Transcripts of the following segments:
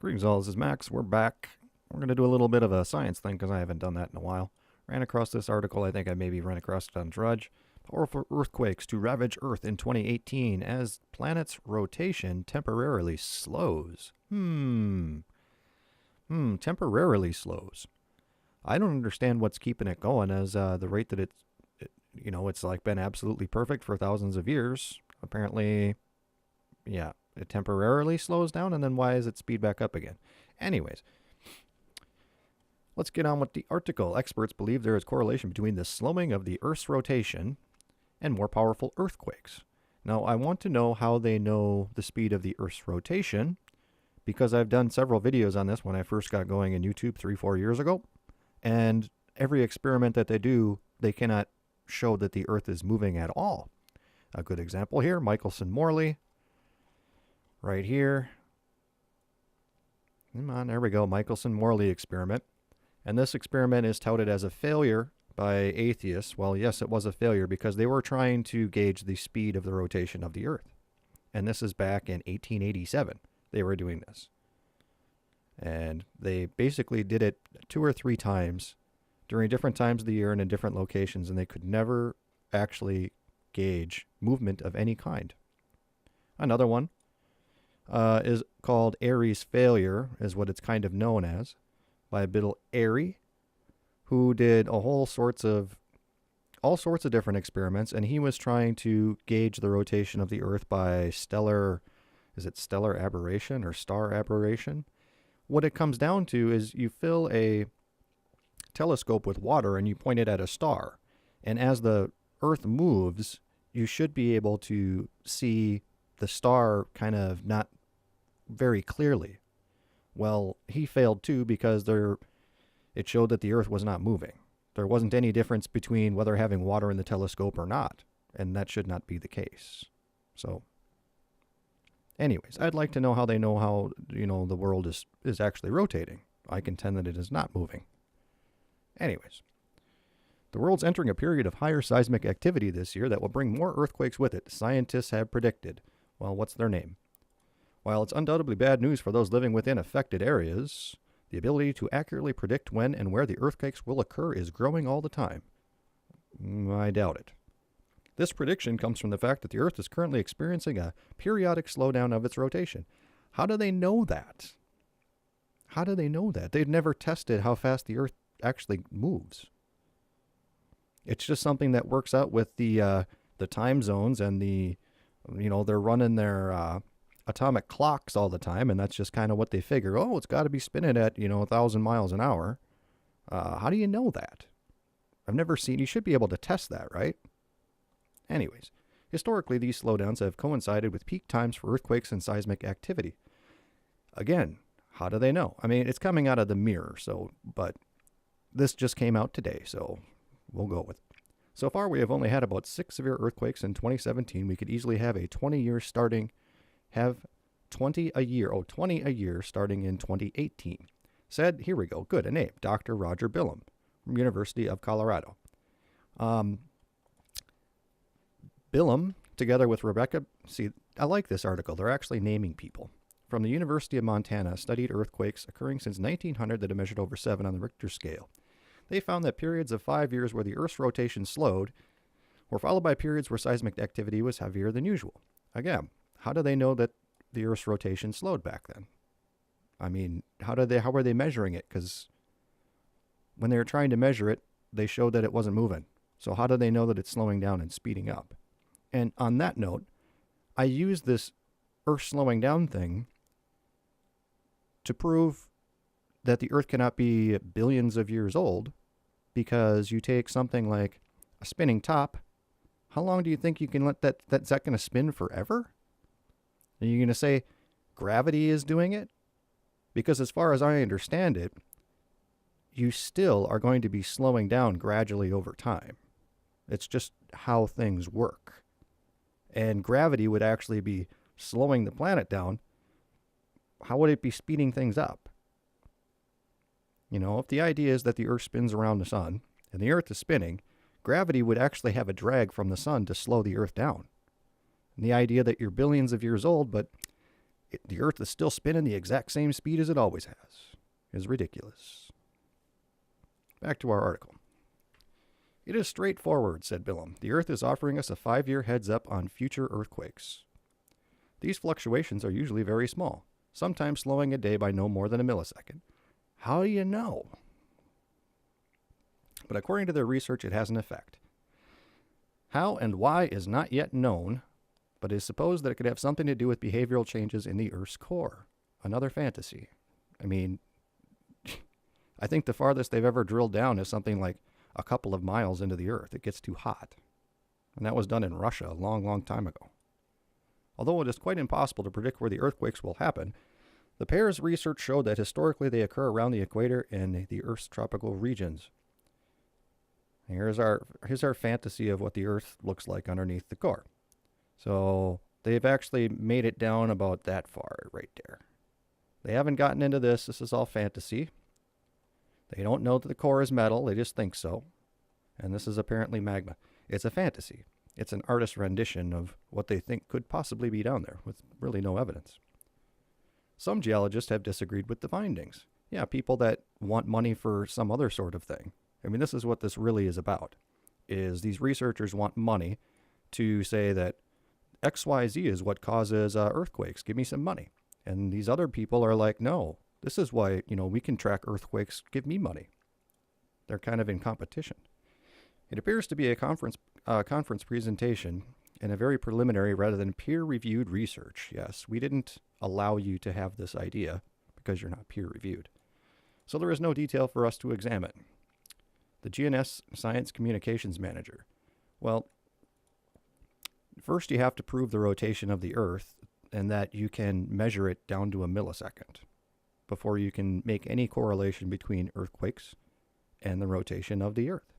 Greetings all, this is Max. We're back. We're going to do a little bit of a science thing because I haven't done that in a while. Ran across this article, I think I maybe ran across it on Drudge. Powerful earthquakes to ravage Earth in 2018 as planet's rotation temporarily slows. Temporarily slows. I don't understand what's keeping it going as the rate that it's like been absolutely perfect for thousands of years. Apparently, yeah, it temporarily slows down, and then why does it speed back up again? Anyways, let's get on with the article. Experts believe there is correlation between the slowing of the Earth's rotation and more powerful earthquakes. Now, I want to know how they know the speed of the Earth's rotation, because I've done several videos on this when I first got going in YouTube 3-4 years ago, and every experiment that they do, they cannot show that the Earth is moving at all. A good example here, Michelson-Morley, right here. Come on, there we go, Michelson-Morley experiment. And this experiment is touted as a failure by atheists. Well, yes, it was a failure because they were trying to gauge the speed of the rotation of the Earth. And this is back in 1887. They were doing this. And they basically did it 2 or 3 times during different times of the year and in different locations, and they could never actually gauge movement of any kind. Another one is called Airy's failure, is what it's kind of known as, by Bill Airy, who did all sorts of different experiments, and he was trying to gauge the rotation of the Earth by stellar aberration or star aberration? What it comes down to is you fill a telescope with water and you point it at a star, and as the Earth moves, you should be able to see the star kind of not very clearly. Well, he failed too because it showed that the Earth was not moving. There wasn't any difference between whether having water in the telescope or not, and that should not be the case. So, anyways, I'd like to know how they know how, the world is actually rotating. I contend that it is not moving. Anyways, the world's entering a period of higher seismic activity this year that will bring more earthquakes with it, scientists have predicted. Well, what's their name? While it's undoubtedly bad news for those living within affected areas, the ability to accurately predict when and where the earthquakes will occur is growing all the time. I doubt it. This prediction comes from the fact that the Earth is currently experiencing a periodic slowdown of its rotation. How do they know that? How do they know that? They've never tested how fast the Earth actually moves. It's just something that works out with the time zones and they're running their atomic clocks all the time, and that's just kind of what they figure. Oh, it's got to be spinning at 1,000 miles an hour. How do you know that? I've never seen. You should be able to test that, right? Anyways, historically, these slowdowns have coincided with peak times for earthquakes and seismic activity. Again, how do they know? I mean, it's coming out of the mirror, but this just came out today, so we'll go with it. So far, we have only had about 6 severe earthquakes in 2017. We could easily have 20 a year starting in 2018. Said, here we go, good, a name, Dr. Roger Billum from University of Colorado. Billum, together with Rebecca, see, I like this article. They're actually naming people. From the University of Montana, studied earthquakes occurring since 1900 that have measured over 7 on the Richter scale. They found that periods of 5 years where the Earth's rotation slowed were followed by periods where seismic activity was heavier than usual. Again, how do they know that the Earth's rotation slowed back then? I mean, how were they measuring it? Because when they were trying to measure it, they showed that it wasn't moving. So how do they know that it's slowing down and speeding up? And on that note, I use this Earth slowing down thing to prove that the Earth cannot be billions of years old, because you take something like a spinning top. How long do you think you can let that's that going to spin forever? Are you going to say gravity is doing it? Because as far as I understand it, you still are going to be slowing down gradually over time. It's just how things work. And gravity would actually be slowing the planet down. How would it be speeding things up? If the idea is that the Earth spins around the sun and the Earth is spinning, gravity would actually have a drag from the sun to slow the Earth down. And the idea that you're billions of years old, but The Earth is still spinning the exact same speed as it always has. Is ridiculous. Back to our article. It is straightforward, said Billum. The Earth is offering us a 5-year heads up on future earthquakes. These fluctuations are usually very small, sometimes slowing a day by no more than a millisecond. How do you know? But according to their research, it has an effect. How and why is not yet known, but it is supposed that it could have something to do with behavioral changes in the Earth's core. Another fantasy. I mean, I think the farthest they've ever drilled down is something like a couple of miles into the Earth. It gets too hot. And that was done in Russia a long, long time ago. Although it is quite impossible to predict where the earthquakes will happen, the pair's research showed that historically they occur around the equator in the Earth's tropical regions. Here's our fantasy of what the Earth looks like underneath the core. So they've actually made it down about that far right there. They haven't gotten into this. This is all fantasy. They don't know that the core is metal. They just think so. And this is apparently magma. It's a fantasy. It's an artist's rendition of what they think could possibly be down there with really no evidence. Some geologists have disagreed with the findings. Yeah, people that want money for some other sort of thing. I mean, this is what this really is about, is these researchers want money to say that XYZ is what causes earthquakes. Give me some money. And these other people are like, no, this is why, we can track earthquakes. Give me money. They're kind of in competition. It appears to be a conference presentation and a very preliminary rather than peer-reviewed research. Yes, we didn't allow you to have this idea because you're not peer-reviewed. So there is no detail for us to examine. The GNS Science Communications Manager. Well, first you have to prove the rotation of the Earth and that you can measure it down to a millisecond before you can make any correlation between earthquakes and the rotation of the Earth.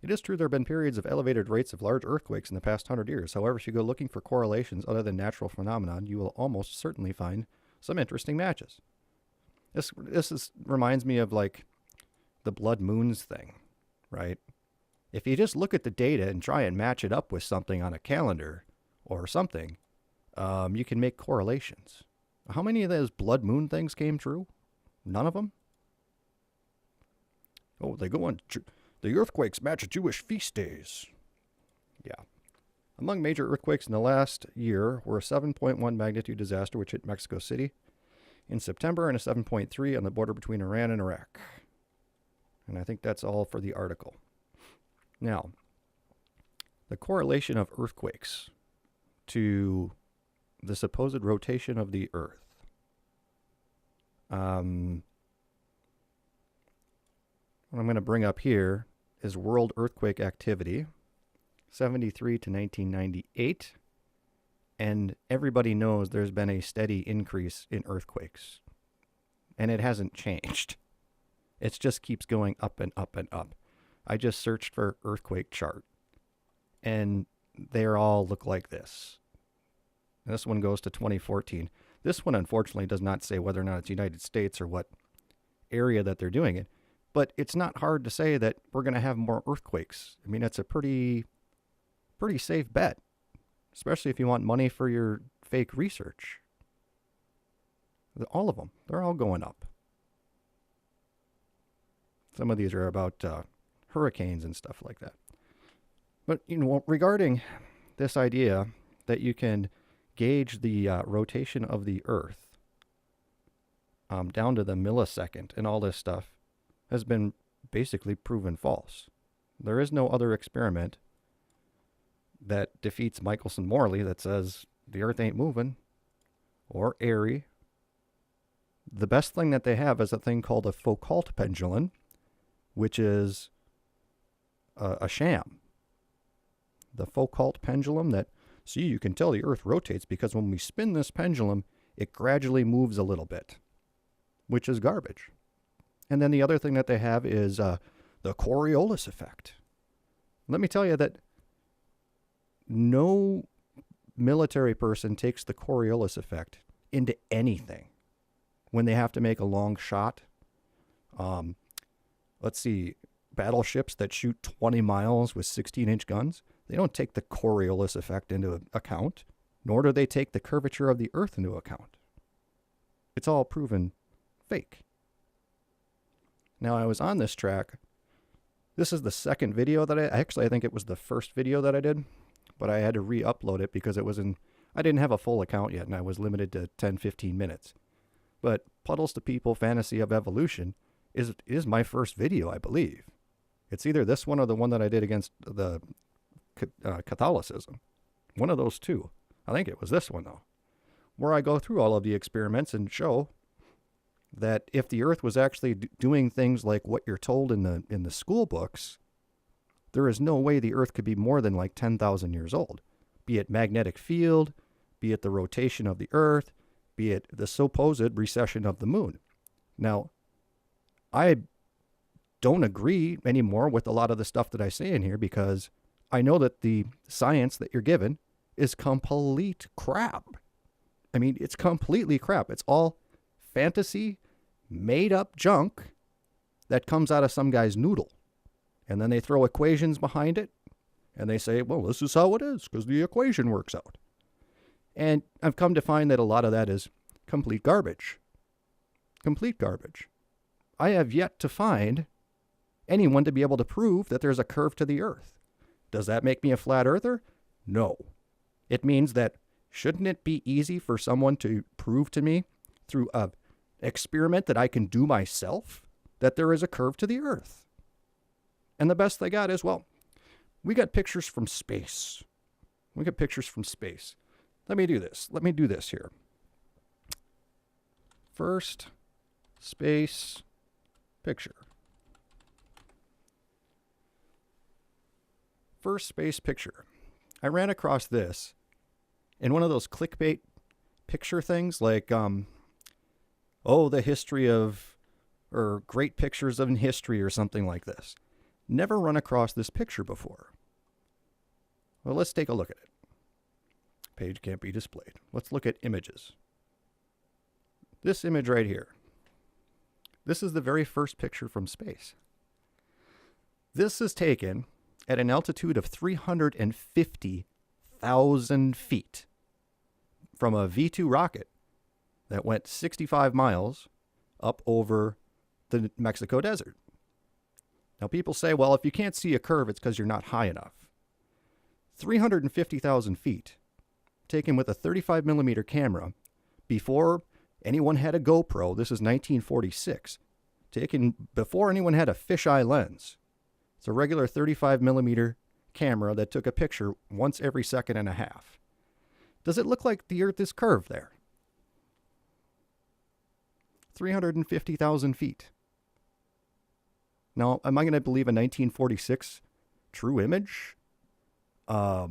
It is true there have been periods of elevated rates of large earthquakes in the past 100 years. However, if you go looking for correlations other than natural phenomenon, you will almost certainly find some interesting matches. This reminds me of like the blood moons thing, right? If you just look at the data and try and match it up with something on a calendar or something, you can make correlations. How many of those blood moon things came true? None of them? Oh, they go on... The earthquakes match Jewish feast days. Yeah. Among major earthquakes in the last year were a 7.1 magnitude disaster which hit Mexico City in September and a 7.3 on the border between Iran and Iraq. And I think that's all for the article. Now, the correlation of earthquakes to the supposed rotation of the Earth. What I'm going to bring up here is world earthquake activity, 73 to 1998. And everybody knows there's been a steady increase in earthquakes. And it hasn't changed. It just keeps going up and up and up. I just searched for earthquake chart. And they all look like this. This one goes to 2014. This one, unfortunately, does not say whether or not it's United States or what area that they're doing it. But it's not hard to say that we're going to have more earthquakes. I mean, it's a pretty safe bet, especially if you want money for your fake research. All of them, they're all going up. Some of these are about hurricanes and stuff like that. But, regarding this idea that you can gauge the rotation of the Earth down to the millisecond and all this stuff, has been basically proven false. There is no other experiment that defeats Michelson-Morley that says the Earth ain't moving or airy. The best thing that they have is a thing called a Foucault pendulum, which is a sham. The Foucault pendulum that, see, you can tell the Earth rotates because when we spin this pendulum, it gradually moves a little bit, which is garbage. And then the other thing that they have is the Coriolis effect. Let me tell you that no military person takes the Coriolis effect into anything when they have to make a long shot. Let's see, battleships that shoot 20 miles with 16-inch guns, they don't take the Coriolis effect into account. nor do they take the curvature of the Earth into account. It's all proven fake. Now, I was on this track. This is the second video that I think it was the first video that I did, but I had to re-upload it because I didn't have a full account yet, and I was limited to 10, 15 minutes. But Puddles to People, Fantasy of Evolution is my first video, I believe. It's either this one or the one that I did against the Catholicism. One of those two. I think it was this one, though, where I go through all of the experiments and show that if the Earth was actually doing things like what you're told in the school books, there is no way the Earth could be more than like 10,000 years old. Be it magnetic field, be it the rotation of the Earth, be it the supposed recession of the moon. Now, I don't agree anymore with a lot of the stuff that I say in here because I know that the science that you're given is complete crap. I mean, it's completely crap. It's all fantasy, made up junk that comes out of some guy's noodle. And then they throw equations behind it and they say, well, this is how it is because the equation works out. And I've come to find that a lot of that is complete garbage. Complete garbage. I have yet to find anyone to be able to prove that there's a curve to the Earth. Does that make me a flat earther? No. It means that shouldn't it be easy for someone to prove to me through an experiment that I can do myself that there is a curve to the Earth? And the best they got is, well, we got pictures from space. We got pictures from space. Let me do this. Let me do this here. First space picture. First space picture. I ran across this in one of those clickbait picture things like, the history of, or great pictures of in history or something like this. Never run across this picture before. Well, let's take a look at it. Page can't be displayed. Let's look at images. This image right here. This is the very first picture from space. This is taken at an altitude of 350,000 feet from a V-2 rocket that went 65 miles up over the Mexico desert. Now, people say, well, if you can't see a curve, it's because you're not high enough. 350,000 feet, taken with a 35 millimeter camera before anyone had a GoPro. This is 1946. Taken before anyone had a fisheye lens. It's a regular 35 millimeter camera that took a picture once every second and a half. Does it look like the Earth is curved there? 350,000 feet. Now, am I going to believe a 1946 true image? Or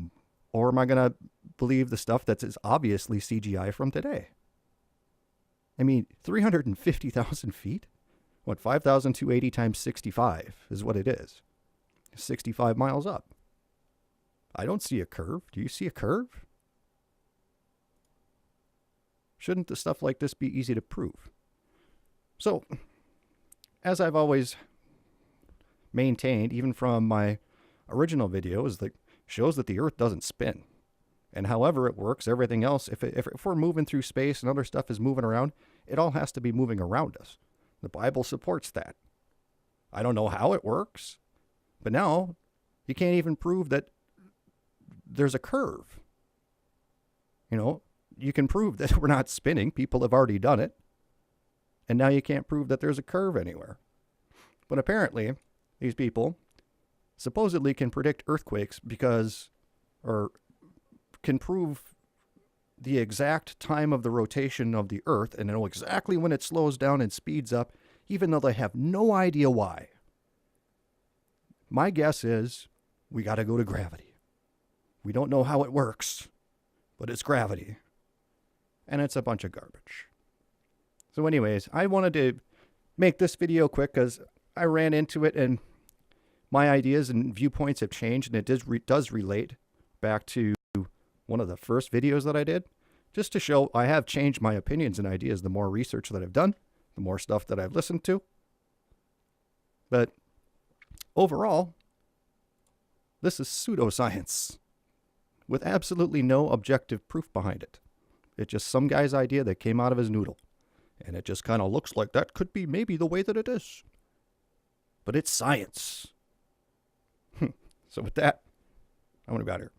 am I going to believe the stuff that is obviously CGI from today? I mean, 350,000 feet? What, 5,280 times 65 is what it is. 65 miles up. I don't see a curve. Do you see a curve? Shouldn't the stuff like this be easy to prove? So, as I've always maintained, even from my original videos, that shows that the Earth doesn't spin. And however it works, everything else, if we're moving through space and other stuff is moving around, it all has to be moving around us. The Bible supports that. I don't know how it works, but now you can't even prove that there's a curve. You know, you can prove that we're not spinning. People have already done it. And now you can't prove that there's a curve anywhere. But apparently, these people supposedly can predict earthquakes or can prove the exact time of the rotation of the Earth and know exactly when it slows down and speeds up, even though they have no idea why. My guess is we got to go to gravity. We don't know how it works, but it's gravity. And it's a bunch of garbage. So anyways, I wanted to make this video quick because I ran into it and my ideas and viewpoints have changed, and it does relate back to one of the first videos that I did, just to show I have changed my opinions and ideas the more research that I've done, the more stuff that I've listened to. But overall, this is pseudoscience. with absolutely no objective proof behind it. It's just some guy's idea that came out of his noodle. And it just kind of looks like that could be maybe the way that it is. But it's science. So with that, I'm going to be out here.